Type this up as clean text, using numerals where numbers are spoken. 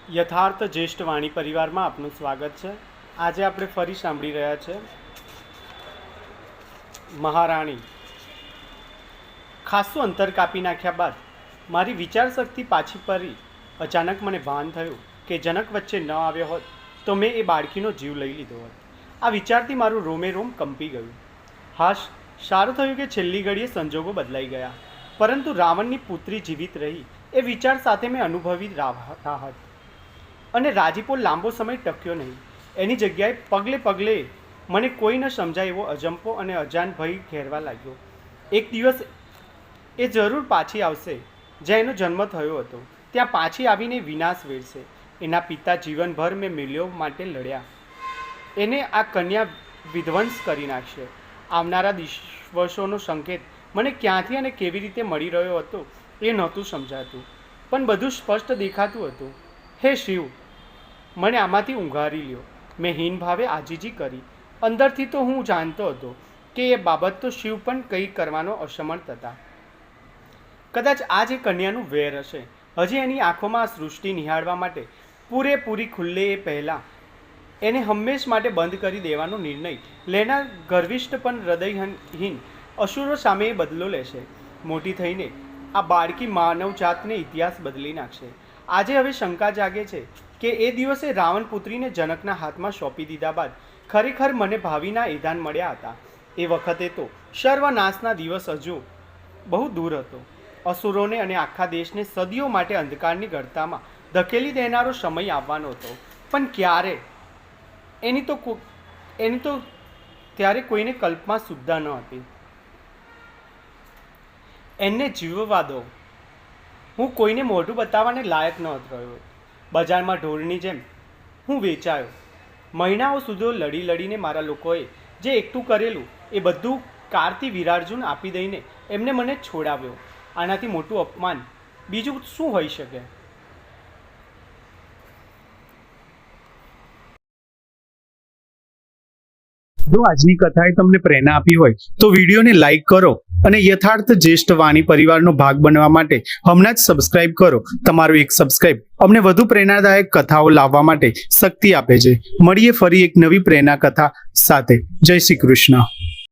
યથાર્થ જ્યેષ્ઠ વાણી પરિવારમાં આપનું સ્વાગત છે। આજે આપણે ફરી સાંભળી રહ્યા છે મહારાણી। ખાસું અંતર કાપી નાખ્યા બાદ મારી વિચારશક્તિ પાછી ફરી અચાનક મને ભાન થયું કે જનક વચ્ચે ન આવ્યો હોત તો મેં એ બાળકીનો જીવ લઈ લીધો હોત। આ વિચારથી મારું રોમે રોમ કંપી ગયું। હાશ, સારું થયું કે છેલ્લી ઘડીએ સંજોગો બદલાઈ ગયા, પરંતુ રાવણની પુત્રી જીવિત રહી એ વિચાર સાથે મેં અનુભવી રાહત અને રાજીપો લાંબો સમય ટક્યો નહીં। એની જગ્યાએ પગલે પગલે મને કોઈ ન સમજાય એવો અજંપો અને અજાન ભય ઘેરવા લાગ્યો। એક દિવસ એ જરૂર પાછી આવશે જ્યાં એનો જન્મ થયો હતો, ત્યાં પાછી આવીને વિનાશ વેરશે। એના પિતા જીવનભર મેં મૂલ્યો માટે લડ્યા, એને આ કન્યા વિધ્વંસ કરી નાખશે। આવનારા દિવસોનો સંકેત મને ક્યાંથી અને કેવી રીતે મળી રહ્યો હતો એ નહોતું સમજાતું, પણ બધું સ્પષ્ટ દેખાતું હતું। હે શિવ, મને આમાંથી ઉંઘારી લ્યો। મેં હીન ભાવે આજીજી કરી। અંદરથી તો હું જાણતો હતો કે એ બાબત તો શિવ પણ કંઈ કરવાનો અસમર્થ હતા। કદાચ આ જે કન્યાનું વેર હશે। હજી એની આંખોમાં આ સૃષ્ટિ નિહાળવા માટે પૂરેપૂરી ખુલ્લે એ પહેલાં એને હંમેશ માટે બંધ કરી દેવાનો નિર્ણય લેનાર ગર્વિષ્ઠ પણ હૃદયહીન અસુરો સામે એ બદલો લેશે। મોટી થઈને આ બાળકી માનવજાતને ઇતિહાસ બદલી નાખશે। આજે હવે શંકા જાગે છે કે એ દિવસે રાવણ પુત્રીને જનકના હાથમાં સોંપી દીધા બાદ ખરેખર મને ભાવિના એધાન મળ્યા હતા। એ વખતે તો સર્વનાશના દિવસ હજુ બહુ દૂર હતો। અસુરોને અને આખા દેશને સદીઓ માટે અંધકારની ગળતામાં ધકેલી દેનારો સમય આવવાનો હતો, પણ ક્યારે? એની તો ત્યારે કોઈને કલ્પમાં સુદ્ધા ન હતી। એમને જીવવા દો। હું કોઈને મોઢું બતાવવાને લાયક ન રહ્યો। બજારમાં ઢોરની જેમ હું વેચાયો। મહિનાઓ સુધી લડી લડીને મારા લોકોએ જે એકઠું કરેલું એ બધું કારતી વિરાર્જુન આપી દઈને એમને મને છોડાવ્યો। આનાથી મોટું અપમાન બીજું શું હોઈ શકે? જો આજની કથાએ તમને પ્રેરણા આપી હોય તો વિડીયોને લાઈક કરો અને યથાર્થ જ્યેષ્ઠ વાણી પરિવારનો ભાગ બનવા માટે હમણાં જ સબસ્ક્રાઇબ કરો। તમારું એક સબસ્ક્રાઇબ અમને વધુ પ્રેરણાદાયક કથાઓ લાવવા માટે શક્તિ આપે છે। મળીએ ફરી એક નવી પ્રેરણા કથા સાથે। જય શ્રી કૃષ્ણ।